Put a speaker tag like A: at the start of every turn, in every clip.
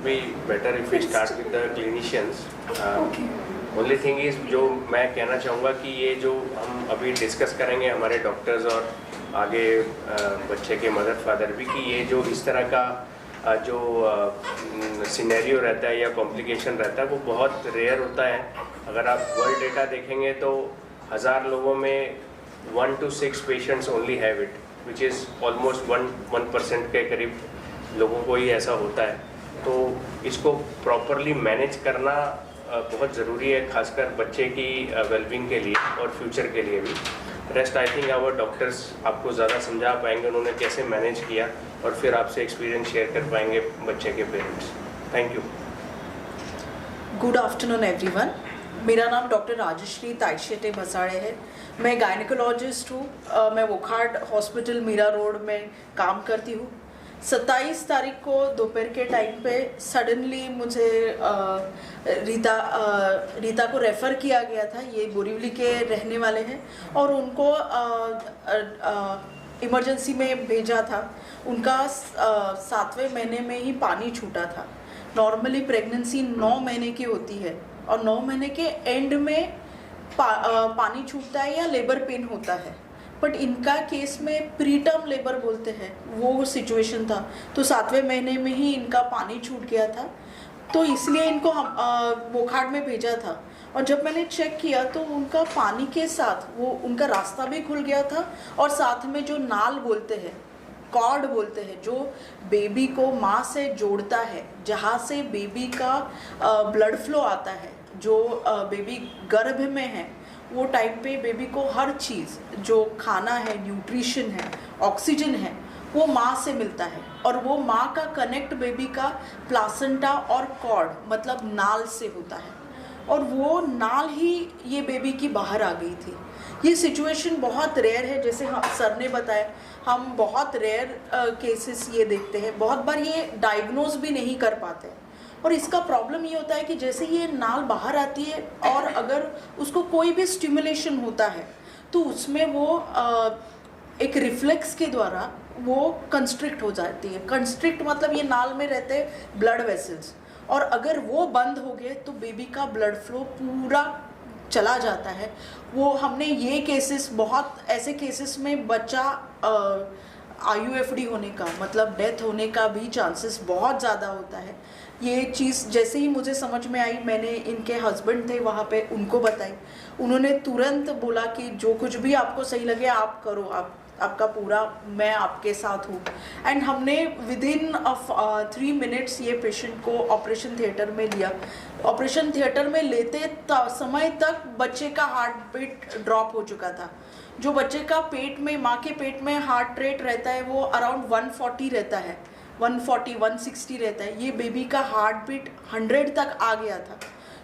A: be better if we start with the clinicians.
B: Okay.
A: Only thing is जो मैं कहना चाहूँगा कि ये जो हम अभी डिस्कस करेंगे हमारे डॉक्टर्स और आगे बच्चे के मदर फादर भी, कि ये जो इस तरह का जो सिनेरियो रहता है या कॉम्प्लिकेशन रहता है वो बहुत रेयर होता है. अगर आप वर्ल्ड डेटा देखेंगे तो 1000 लोगों में 1 to 6 patients only have it, which is almost 1% के करीब लोगों को ही ऐसा होता है. तो इसको प्रॉपरली मैनेज करना बहुत ज़रूरी है, खासकर बच्चे की वेलबींग के लिए और फ्यूचर के लिए भी. Rest I think our doctors आपको ज़्यादा समझा पाएंगे उन्होंने कैसे मैनेज किया, और फिर आपसे एक्सपीरियंस शेयर कर पाएंगे बच्चे के parents. Thank you.
B: Good afternoon everyone. मेरा नाम डॉक्टर राजश्री ताइशेटे भसाड़े है. मैं गायनिकोलॉजिस्ट हूँ. मैं वोखाड हॉस्पिटल मीरा रोड में काम करती हूँ. 27 तारीख को दोपहर के टाइम पे सडनली मुझे रीता को रेफ़र किया गया था. ये बोरीवली के रहने वाले हैं और उनको इमरजेंसी में भेजा था. उनका 7वें महीने में ही पानी छूटा था. नॉर्मली प्रेगनेंसी 9 महीने की होती है और 9 महीने के एंड में पानी छूटता है या लेबर पेन होता है. बट इनका केस में प्री टर्म लेबर बोलते हैं, वो सिचुएशन था. तो 7वें महीने में ही इनका पानी छूट गया था, तो इसलिए इनको हम वोखाड में भेजा था. और जब मैंने चेक किया तो उनका पानी के साथ वो उनका रास्ता भी खुल गया था, और साथ में जो नाल बोलते हैं, कॉर्ड बोलते हैं, जो बेबी को माँ से जोड़ता है, जहाँ से बेबी का ब्लड फ्लो आता है, जो बेबी गर्भ में है, वो टाइम पे बेबी को हर चीज़ जो खाना है, न्यूट्रिशन है, ऑक्सीजन है, वो माँ से मिलता है. और वो माँ का कनेक्ट बेबी का प्लासेंटा और कॉर्ड मतलब नाल से होता है, और वो नाल ही ये बेबी की बाहर आ गई थी. ये सिचुएशन बहुत रेयर है, जैसे हम सर ने बताया, हम बहुत रेयर केसेस ये देखते हैं. बहुत बार ये डायग्नोज भी नहीं कर पाते. और इसका प्रॉब्लम ये होता है कि जैसे ये नाल बाहर आती है और अगर उसको कोई भी स्टिमुलेशन होता है तो उसमें वो एक रिफ्लेक्स के द्वारा वो कंस्ट्रिक्ट हो जाती है. कंस्ट्रिक्ट मतलब ये नाल में रहते ब्लड वेसल्स, और अगर वो बंद हो गए तो बेबी का ब्लड फ्लो पूरा चला जाता है. वो हमने ये केसेस, बहुत ऐसे केसेस में बच्चा IUFD होने का मतलब डेथ होने का भी चांसेस बहुत ज़्यादा होता है. ये चीज़ जैसे ही मुझे समझ में आई, मैंने इनके हस्बैंड थे वहाँ पे, उनको बताई. उन्होंने तुरंत बोला कि जो कुछ भी आपको सही लगे आप करो, आपका पूरा, मैं आपके साथ हूँ. एंड हमने विदिन 3 मिनट्स ये पेशेंट को ऑपरेशन थिएटर में लिया. ऑपरेशन थिएटर में लेते समय तक बच्चे का हार्ट बीट ड्रॉप हो चुका था. जो बच्चे का पेट में, माँ के पेट में हार्ट रेट रहता है वो अराउंड 140 रहता है, 140 160 रहता है. ये बेबी का हार्ट बीट 100 तक आ गया था.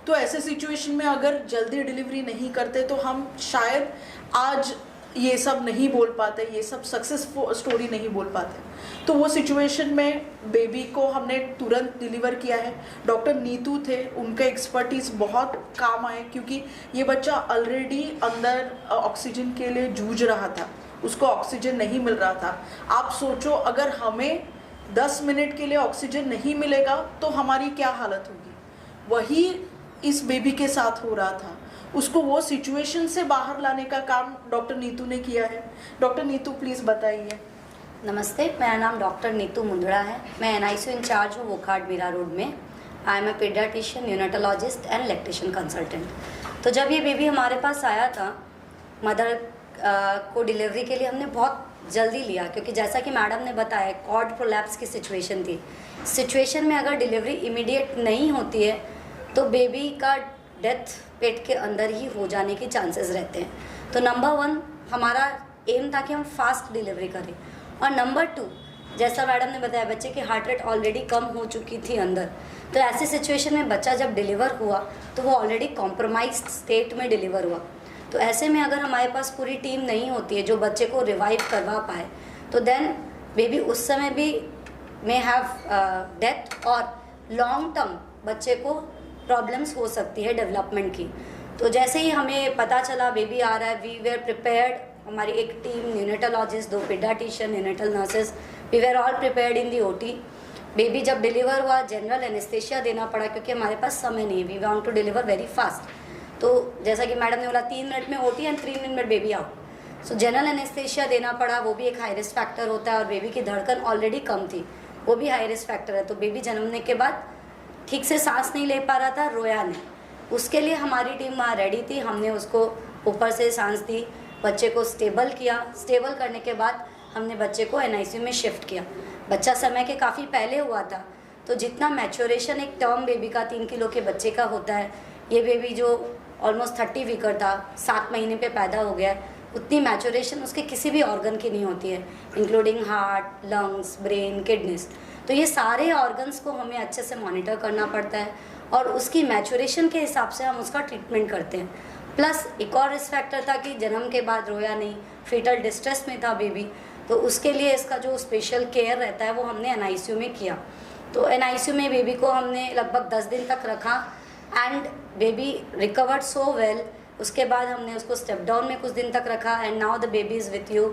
B: तो ऐसे सिचुएशन में अगर जल्दी डिलीवरी नहीं करते तो हम शायद आज ये सब नहीं बोल पाते, ये सब सक्सेसफुल स्टोरी नहीं बोल पाते. तो वो सिचुएशन में बेबी को हमने तुरंत डिलीवर किया है. डॉक्टर नीतू थे, उनका एक्सपर्टीज़ बहुत काम आए, क्योंकि ये बच्चा ऑलरेडी अंदर ऑक्सीजन के लिए जूझ रहा था, उसको ऑक्सीजन नहीं मिल रहा था. आप सोचो अगर हमें 10 मिनट के लिए ऑक्सीजन नहीं मिलेगा तो हमारी क्या हालत होगी. वही इस बेबी के साथ हो रहा था. उसको वो सिचुएशन से बाहर लाने का काम डॉक्टर नीतू ने किया है. डॉक्टर नीतू प्लीज़ बताइए.
C: नमस्ते, मेरा नाम डॉक्टर नीतू मुंदड़ा है. मैं NICU इंचार्ज हूँ वोखाड मीरा रोड में. I am a paediatrician, neonatologist and lactation consultant. तो जब ये बेबी हमारे पास आया था, मदर को डिलीवरी के लिए हमने बहुत जल्दी लिया, क्योंकि जैसा कि मैडम ने बताया कॉर्ड प्रोलैप्स की सिचुएशन थी. सिचुएशन में अगर डिलीवरी इमीडिएट नहीं होती है तो बेबी का डेथ पेट के अंदर ही हो जाने के चांसेस रहते हैं. तो नंबर 1 हमारा एम था कि हम फास्ट डिलीवरी करें, और नंबर 2 जैसा मैडम ने बताया बच्चे की हार्ट रेट ऑलरेडी कम हो चुकी थी अंदर. तो ऐसी सिचुएशन में बच्चा जब डिलीवर हुआ तो वो ऑलरेडी कॉम्प्रोमाइज्ड स्टेट में डिलीवर हुआ. तो ऐसे में अगर हमारे पास पूरी टीम नहीं होती है जो बच्चे को रिवाइव करवा पाए, तो देन बेबी उस समय भी मे हैव डेथ, और लॉन्ग टर्म बच्चे को प्रॉब्लम्स हो सकती है डेवलपमेंट की. तो जैसे ही हमें पता चला बेबी आ रहा है, वी वेर प्रिपेयर्ड. हमारी एक team, neonatologist, 2 paediatrician, neonatal nurses, we were all prepared in the OT. Baby जब डिलीवर हुआ जनरल एनेस्थेशिया देना पड़ा क्योंकि हमारे पास समय नहीं है, we want to deliver very fast. तो जैसा कि मैडम ने बोला 3 मिनट में ओटी एंड 3 मिनट में baby out. So general anaesthesia देना पड़ा, वो भी एक हाई रिस्क फैक्टर होता है और बेबी की धड़कन ऑलरेडी कम थी, वो भी हाई रिस्क फैक्टर है। तो बेबी जन्मने के बाद ठीक से सांस नहीं ले पा रहा था, रोया नहीं। उसके लिए हमारी टीम वहाँ रेडी थी, हमने उसको ऊपर से सांस दी, बच्चे को स्टेबल किया। स्टेबल करने के बाद हमने बच्चे को एनआईसीयू में शिफ्ट किया। बच्चा समय के काफ़ी पहले हुआ था, तो जितना मैच्योरेशन एक टर्म बेबी का 3 किलो के बच्चे का होता है, ये बेबी जो ऑलमोस्ट 30 वीकर था, 7 महीने पे पैदा हो गया, उतनी मैच्योरेशन उसके किसी भी ऑर्गन की नहीं होती है, including heart, lungs, brain, kidneys. तो ये सारे ऑर्गन्स को हमें अच्छे से मॉनिटर करना पड़ता है और उसकी मैच्योरेशन के हिसाब से हम उसका ट्रीटमेंट करते हैं। प्लस एक और रिस्क फैक्टर था कि जन्म के बाद रोया नहीं, फीटल डिस्ट्रेस में था बेबी, तो उसके लिए इसका जो स्पेशल केयर रहता है वो हमने एनआईसीयू में किया। तो एनआईसीयू में बेबी को हमने लगभग 10 दिन तक रखा and baby recovered so well. उसके बाद हमने उसको स्टेप डाउन में कुछ दिन तक रखा and now the baby is with you.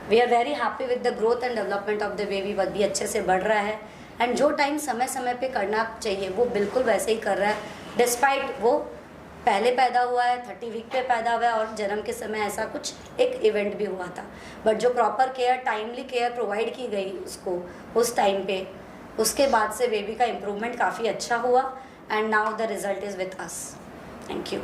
C: We are very happy with the growth and development of the baby. बस भी अच्छे से बढ़ रहा है एंड जो टाइम समय समय पे करना चाहिए वो बिल्कुल वैसे ही कर रहा है, डिस्पाइट वो पहले पैदा हुआ है, 30 वीक पे पैदा हुआ है और जन्म के समय ऐसा कुछ एक इवेंट भी हुआ था। बट जो proper care, timely care provide की गई उसको उस टाइम पे, उसके बाद से बेबी का इम्प्रूवमेंट काफ़ी अच्छा हुआ and now the result is with us. Thank you.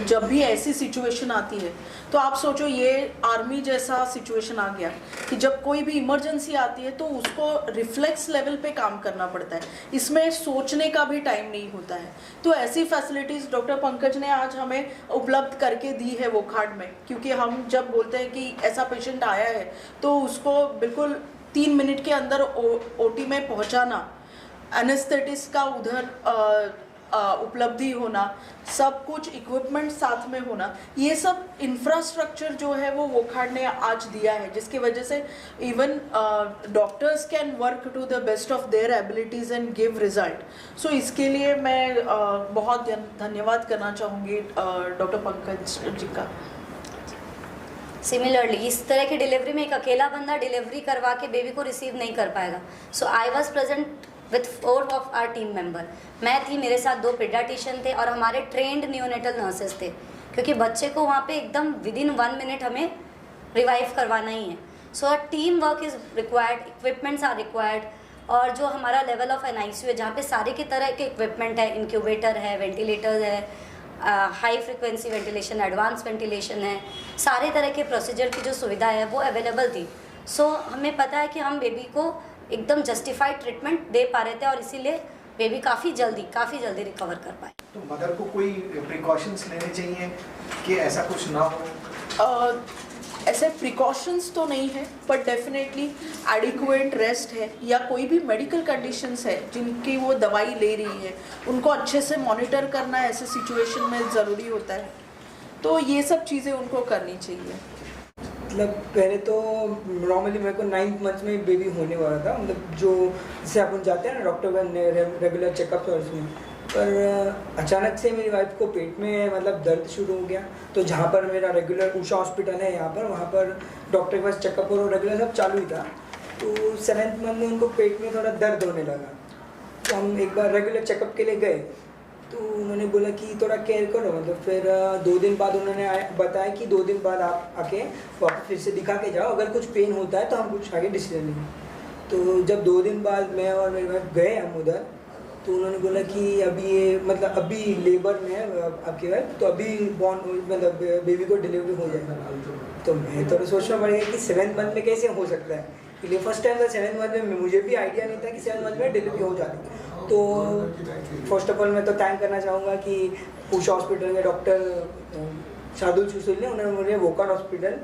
B: जब भी ऐसी सिचुएशन आती है तो आप सोचो, ये आर्मी जैसा सिचुएशन आ गया कि जब कोई भी इमरजेंसी आती है तो उसको रिफ्लेक्स लेवल पे काम करना पड़ता है, इसमें सोचने का भी टाइम नहीं होता है। तो ऐसी फैसिलिटीज़ डॉक्टर पंकज ने आज हमें उपलब्ध करके दी है वोखाड में, क्योंकि हम जब बोलते हैं कि ऐसा पेशेंट आया है तो उसको बिल्कुल 3 मिनट के अंदर ओटी में पहुंचाना, एनेस्थेटिस्ट का उधर उपलब्धि होना, सब कुछ इक्विपमेंट साथ में होना, ये सब इंफ्रास्ट्रक्चर जो है वो वोखाड ने आज दिया है, जिसकी वजह से even doctors can work to the best of their abilities and give result. So इसके लिए मैं बहुत धन्यवाद करना चाहूँगी डॉक्टर पंकज जी का।
C: सिमिलरली इस तरह की डिलीवरी में एक अकेला बंदा डिलीवरी करवा के बेबी को रिसीव नहीं कर पाएगा। So I was present with 4 of our team member. मैं थी, मेरे साथ 2 पीडियाट्रिशियन थे और हमारे ट्रेंड नियोनेटल नर्सेस थे, क्योंकि बच्चे को वहाँ पे एकदम विदिन 1 मिनट हमें रिवाइव करवाना ही है। So team work is required, equipments are required. और जो हमारा लेवल ऑफ एनआईसीयू है, जहाँ पे सारे की तरह के इक्विपमेंट है, इंक्यूबेटर है, वेंटिलेटर है, high frequency ventilation, advance ventilation है, सारे तरह के प्रोसीजर की जो सुविधा है वो अवेलेबल थी। सो हमें पता है कि हम बेबी को एकदम जस्टिफाइड ट्रीटमेंट दे पा रहे थे और इसीलिए बेबी काफ़ी जल्दी रिकवर कर पाए।
D: तो मदर को कोई प्रिकॉशंस लेने चाहिए कि ऐसा कुछ ना हो?
B: ऐसे प्रिकॉशंस तो नहीं है, बट डेफिनेटली एडिक्वेट रेस्ट है या कोई भी मेडिकल कंडीशंस है जिनकी वो दवाई ले रही है, उनको अच्छे से मॉनिटर करना ऐसे सिचुएशन में ज़रूरी होता है। तो ये सब चीज़ें उनको करनी चाहिए।
E: मतलब पहले तो नॉर्मली मेरे को 9th मंथ में बेबी होने वाला था, मतलब जो जैसे अपन जाते हैं ना डॉक्टर का रेगुलर चेकअप और उसमें, पर अचानक से मेरी वाइफ को पेट में मतलब दर्द शुरू हो गया। तो जहाँ पर मेरा रेगुलर उषा हॉस्पिटल है यहाँ पर, वहाँ पर डॉक्टर के पास चेकअप और रेगुलर सब चालू ही था। तो 7th मंथ में उनको पेट में थोड़ा दर्द होने लगा, तो हम एक बार रेगुलर चेकअप के लिए गए, तो उन्होंने बोला कि थोड़ा केयर करो। मतलब फिर 2 दिन बाद उन्होंने बताया कि 2 दिन बाद आप आके वापस फिर से दिखा के जाओ, अगर कुछ पेन होता है तो हम कुछ आगे डिसीजन लेंगे। तो जब 2 दिन बाद मैं और मेरी वाइफ गए हम उधर, तो उन्होंने बोला कि अभी ये मतलब अभी लेबर में है आपकी वाइफ, तो अभी मतलब बेबी को डिलीवरी हो जाएगा। तो मैं थोड़ा सोचना पड़ेगा कि 7th मंथ में कैसे हो सकता है, इसलिए फर्स्ट टाइम था 7th मंथ में, मुझे भी आइडिया नहीं था कि 7th मंथ में डिलीवरी हो जाती। तो फर्स्ट ऑफ ऑल मैं तो थैंक करना चाहूँगा कि उषा हॉस्पिटल के डॉक्टर शार्दुल सुशील ने उन्होंने मुझे वोखाड हॉस्पिटल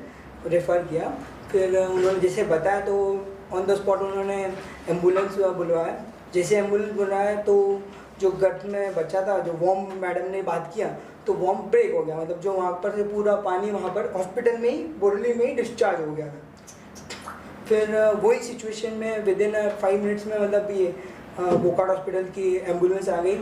E: रेफ़र किया। फिर उन्होंने जैसे बताया तो ऑन द स्पॉट उन्होंने एम्बुलेंस बुलवाया। जैसे एम्बुलेंस बुलाया तो जो गर्भ में बच्चा था, जो वॉर्म मैडम ने बात किया, तो वॉर्म ब्रेक हो गया, मतलब जो वहाँ पर से पूरा पानी वहाँ पर हॉस्पिटल में ही बोरली में ही डिस्चार्ज हो गया था। फिर वही सिचुएशन में विदिन 5 मिनट्स में मतलब ये वोखाड हॉस्पिटल की एम्बुलेंस आ गई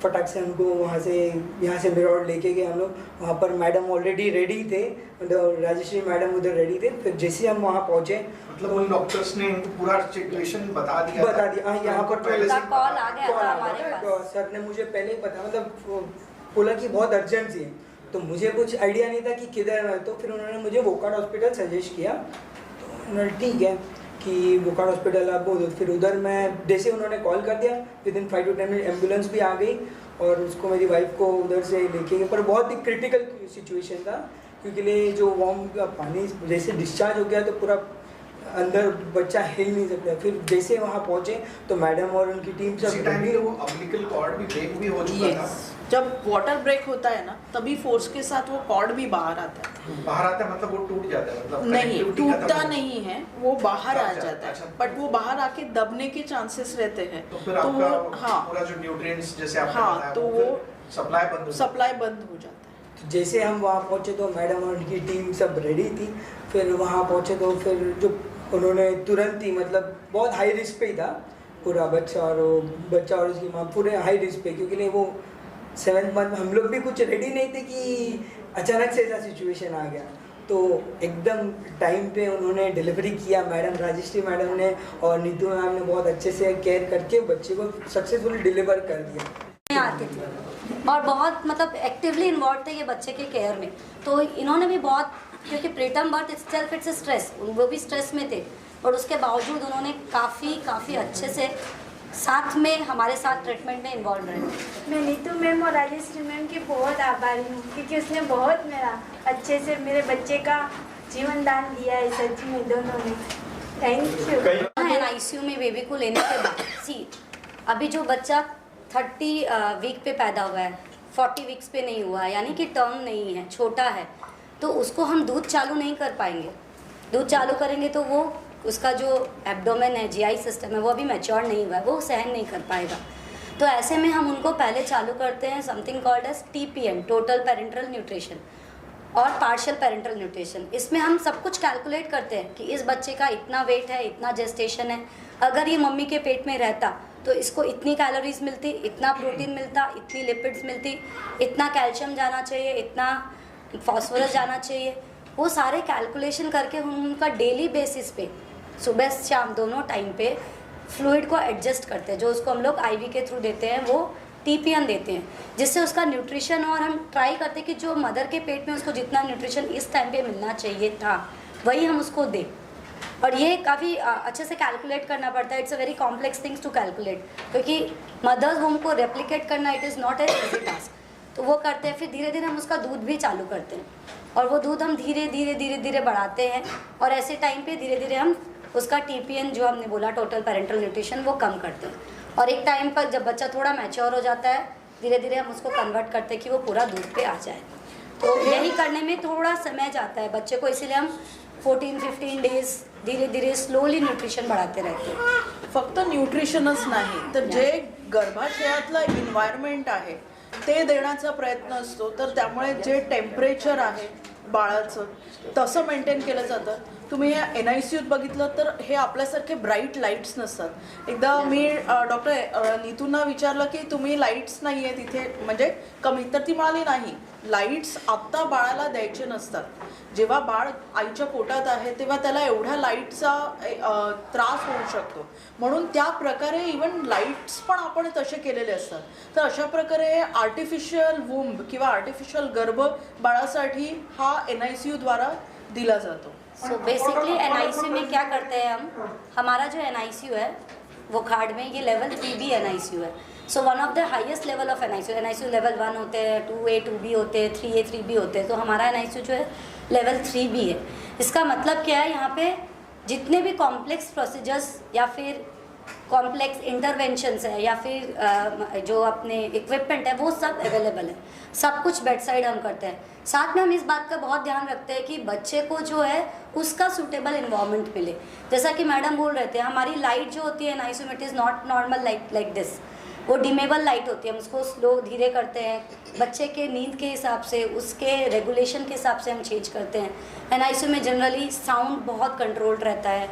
E: फटाक से उनको वहाँ से यहाँ से मिरौर लेके गए हम लोग। वहाँ पर मैडम ऑलरेडी रेडी थे, मतलब राजेश्री मैडम उधर रेडी थे। फिर जैसे हम वहाँ पहुँचे,
D: मतलब उन डॉक्टर्स ने इनको पूरा सिचुएशन बता दिया
E: हाँ, यहाँ पर
D: पहले से
C: कॉल आ गया था हमारे पास।
E: तो सर ने मुझे पहले ही पता, मतलब बोला कि बहुत अर्जेंसी है, तो मुझे कुछ आइडिया नहीं था कि किधर है। तो फिर उन्होंने मुझे वोकार्ड हॉस्पिटल सजेस्ट किया, तो उन्होंने ठीक है कि वोकार्ड हॉस्पिटल आप बोलो। फिर उधर मैं जैसे उन्होंने कॉल कर दिया, विदिन 5 to 10 मिनट एम्बुलेंस भी आ गई और उसको मेरी वाइफ को उधर से लेके गए। पर बहुत ही क्रिटिकल सिचुएशन था, क्योंकि लिए जो वार्म का पानी जैसे डिस्चार्ज हो गया तो पूरा अंदर बच्चा हिल नहीं सकता। फिर जैसे वहाँ पहुँचे तो मैडम और उनकी टीम सब
D: टाइम पे वो अम्बिलिकल कॉर्ड भी ब्रेक भी हो चुका था।
B: जब वाटर ब्रेक होता है ना, तभी फोर्स के साथ वो कॉर्ड भी बाहर आता है।
D: बाहर आता है मतलब वो टूट जाता है, मतलब
B: नहीं,
D: connectivity खत्म
B: टूटता
D: हो-
B: नहीं है, वो बाहर आ
D: दब
B: जाता है।
D: अच्छा।
B: बट वो बाहर आके दबने के चांसेस रहते हैं।
D: तो फिर आपका
B: हाँ
D: पूरा जो न्यूट्रिएंट्स जैसे आपने
B: हाँ,
D: बताया,
B: तो
D: वो
B: वो
D: सप्लाई बंद हो
B: सप्लाई बंद हो जाता है।
E: तो जैसे हम वहाँ पहुँचे तो मैडम और उनकी टीम सब रेडी थी। फिर वहाँ पहुँचे तो फिर जो उन्होंने तुरंत ही, मतलब बहुत हाई रिस्क पे ही था पूरा बच्चा और उसकी माँ पूरे हाई रिस्क पे, क्योंकि नहीं वो 7th मंथ में हम लोग भी कुछ रेडी नहीं थे कि अचानक से ऐसा सिचुएशन आ गया। तो एकदम टाइम पे उन्होंने डिलीवरी किया, मैडम राजेश्री मैडम ने और नीतू मैम ने बहुत अच्छे से केयर करके बच्चे को सक्सेसफुली डिलीवर कर दिया।
C: आते थे और बहुत मतलब एक्टिवली इन्वॉल्व थे ये बच्चे के केयर में। तो इन्होंने भी बहुत, क्योंकि preterm birth itself it's stress, वो भी स्ट्रेस में थे और उसके बावजूद उन्होंने काफ़ी अच्छे से साथ में हमारे साथ ट्रीटमेंट में इन्वॉल्व रहे।
F: मैं नीतू मैम और राजेश्री मैम की बहुत आभारी हूँ, क्योंकि उसने बहुत मेरा अच्छे से मेरे बच्चे का जीवन दान दिया है, सच में दोनों ने। Thank you.
C: NICU में बेबी को लेने के बाद अभी जो बच्चा 30 वीक पे पैदा हुआ है, 40 वीक्स पे नहीं हुआ है, यानी कि टर्म नहीं है, छोटा है, तो उसको हम दूध चालू नहीं कर पाएंगे। दूध चालू करेंगे तो वो उसका जो एब्डोमेन है, GI सिस्टम है, वो अभी मैच्योर नहीं हुआ है, वो सहन नहीं कर पाएगा। तो ऐसे में हम उनको पहले चालू करते हैं something called as TPN, total parenteral nutrition, और पार्शियल पेरेंटल न्यूट्रिशन। इसमें हम सब कुछ कैलकुलेट करते हैं कि इस बच्चे का इतना वेट है, इतना जेस्टेशन है, अगर ये मम्मी के पेट में रहता तो इसको इतनी कैलोरीज मिलती, इतना प्रोटीन मिलता, इतनी लिपिड्स मिलती, इतना कैल्शियम जाना चाहिए, इतना फॉस्फोरस जाना चाहिए। वो सारे कैलकुलेशन करके हम उनका डेली बेसिस पे सुबह शाम दोनों टाइम पे फ्लूइड को एडजस्ट करते हैं। जो उसको हम लोग IV के थ्रू देते हैं, वो TPN देते हैं, जिससे उसका न्यूट्रिशन, और हम ट्राई करते हैं कि जो मदर के पेट में उसको जितना न्यूट्रिशन इस टाइम पे मिलना चाहिए था वही हम उसको दें। और ये काफ़ी अच्छे से कैलकुलेट करना पड़ता है। It's a very complex things to calculate, क्योंकि मदर्स होम को रेप्लिकेट करना it is not an easy task. तो वो करते हैं। फिर धीरे धीरे हम उसका दूध भी चालू करते हैं, और वो दूध हम धीरे धीरे बढ़ाते हैं, और ऐसे टाइम पे धीरे धीरे हम उसका TPN जो हमने बोला टोटल पेरेंटल न्यूट्रिशन, वो कम करते हैं। और एक टाइम पर जब बच्चा थोड़ा मैच्योर हो जाता है, धीरे धीरे हम उसको कन्वर्ट करते हैं कि वो पूरा दूध पे आ जाए। तो यही करने में थोड़ा समय जाता है बच्चे को, इसीलिए हम 14-15 डेज धीरे धीरे स्लोली न्यूट्रिशन बढ़ाते रहते हैं।
B: फक्त न्यूट्रिशनच नाही तर जे गर्भाशयातलं एन्व्हायरमेंट आहे ते देण्याचा प्रयत्न असतो। तर त्यामुळे जे टेम्परेचर आहे बाळाचं तसं मेंटेन केलं जातं। तुम्ही या NICUत बघितलं तर हे आपल्यासारखे ब्राईट लाईट्स नसतात। एकदा मी डॉक्टर नीतूंना विचारलं की तुम्ही लाईट्स नाही आहे तिथे, म्हणजे कमी, तर ती म्हणाली नाही, लाईट्स आत्ता बाळाला द्यायचे नसतात। जेव्हा बाळ आईच्या पोटात आहे तेव्हा त्याला एवढ्या लाईटचा त्रास होऊ शकतो, म्हणून त्या प्रकारे इवन लाईट्स पण आपण तसे केलेले असतात। तर अशा प्रकारे आर्टिफिशियल वूम्ब किंवा आर्टिफिशियल गर्भ बाळासाठी हा NICU द्वारा दिला जातो।
C: सो बेसिकली NICU में क्या करते हैं हमारा जो NICU है वो खाड़ में ये लेवल 3B NICU है। So one of the highest level of NICU level 1 होते हैं, 2A 2B होते हैं, 3A 3B होते हैं। तो हमारा NICU जो है लेवल 3B है। इसका मतलब क्या है, यहाँ पे जितने भी कॉम्प्लेक्स प्रोसीजर्स या फिर कॉम्प्लेक्स इंटरवेंशंस है या फिर जो अपने इक्विपमेंट है वो सब अवेलेबल है। सब कुछ बेड साइड हम करते हैं। साथ में हम इस बात का बहुत ध्यान रखते हैं कि बच्चे को जो है उसका सूटेबल इन्वायरमेंट मिले। जैसा कि मैडम बोल रहे थे, हमारी लाइट जो होती है NICU में it is not normal light like this, वो डिमेबल लाइट होती है। हम उसको स्लो धीरे करते हैं, बच्चे के नींद के हिसाब से, उसके रेगुलेशन के हिसाब से हम चेंज करते हैं। NICU में जनरली साउंड बहुत कंट्रोल्ड रहता है।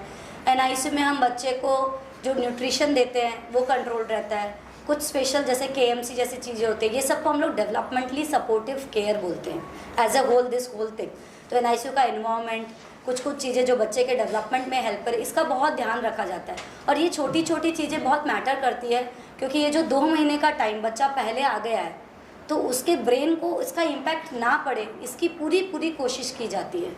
C: NICU में हम बच्चे को जो न्यूट्रिशन देते हैं वो कंट्रोल रहता है। कुछ स्पेशल जैसे KMC जैसी चीज़ें होती हैं, ये सबको हम लोग डेवलपमेंटली सपोर्टिव केयर बोलते हैं as a whole, this whole thing. तो NICU का इन्वायरमेंट, कुछ चीज़ें जो बच्चे के डेवलपमेंट में हेल्प करे, इसका बहुत ध्यान रखा जाता है। और ये छोटी छोटी चीज़ें बहुत मैटर करती है, क्योंकि ये जो 2 महीने का टाइम बच्चा पहले आ गया है, तो उसके ब्रेन को इसका इम्पैक्ट ना पड़े, इसकी पूरी कोशिश की जाती है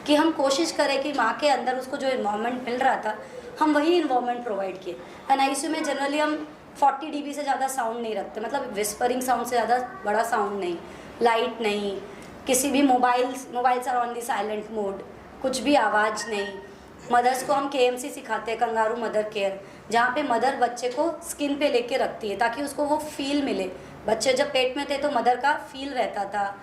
C: कि हम कोशिश करें कि माँ के अंदर उसको जो इन्वायरमेंट मिल रहा था, हम वही इन्वायरमेंट प्रोवाइड किए। NICU में जनरली हम 40 dB से ज़्यादा साउंड नहीं रखते, मतलब विस्परिंग साउंड से ज़्यादा बड़ा साउंड नहीं, लाइट नहीं, किसी भी mobiles are on the silent mode, कुछ भी आवाज़ नहीं। मदर्स को हम KMC सिखाते हैं, कंगारू मदर केयर, जहाँ पे मदर बच्चे को स्किन पे लेके रखती है ताकि उसको वो फील मिले। बच्चे जब पेट में थे तो मदर का फील रहता था,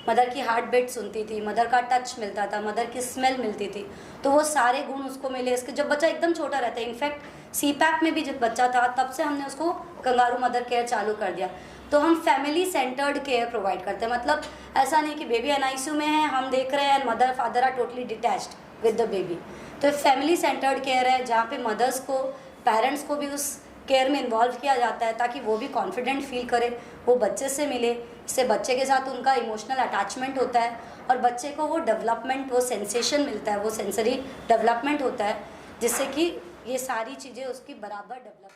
C: मदर की हार्ट बीट सुनती थी, मदर का टच मिलता था, मदर की स्मेल मिलती थी, तो वो सारे गुण उसको मिले। इसके जब बच्चा एकदम छोटा रहता है, इनफैक्ट CPAP में भी जब बच्चा था तब से हमने उसको कंगारू मदर केयर चालू कर दिया। तो हम फैमिली सेंटर्ड केयर प्रोवाइड करते हैं, मतलब ऐसा नहीं कि बेबी NICU में है, हम देख रहे हैं, mother father are totally detached with the baby. तो फैमिली सेंटर्ड केयर है जहाँ पे मदर्स को, पेरेंट्स को भी उस केयर में इन्वॉल्व किया जाता है ताकि वो भी कॉन्फिडेंट फील करे, वो बच्चे से मिले, इससे बच्चे के साथ उनका इमोशनल अटैचमेंट होता है और बच्चे को वो डेवलपमेंट, वो सेंसेशन मिलता है, वो सेंसरी डेवलपमेंट होता है, जिससे कि ये सारी चीज़ें उसकी बराबर डेवलप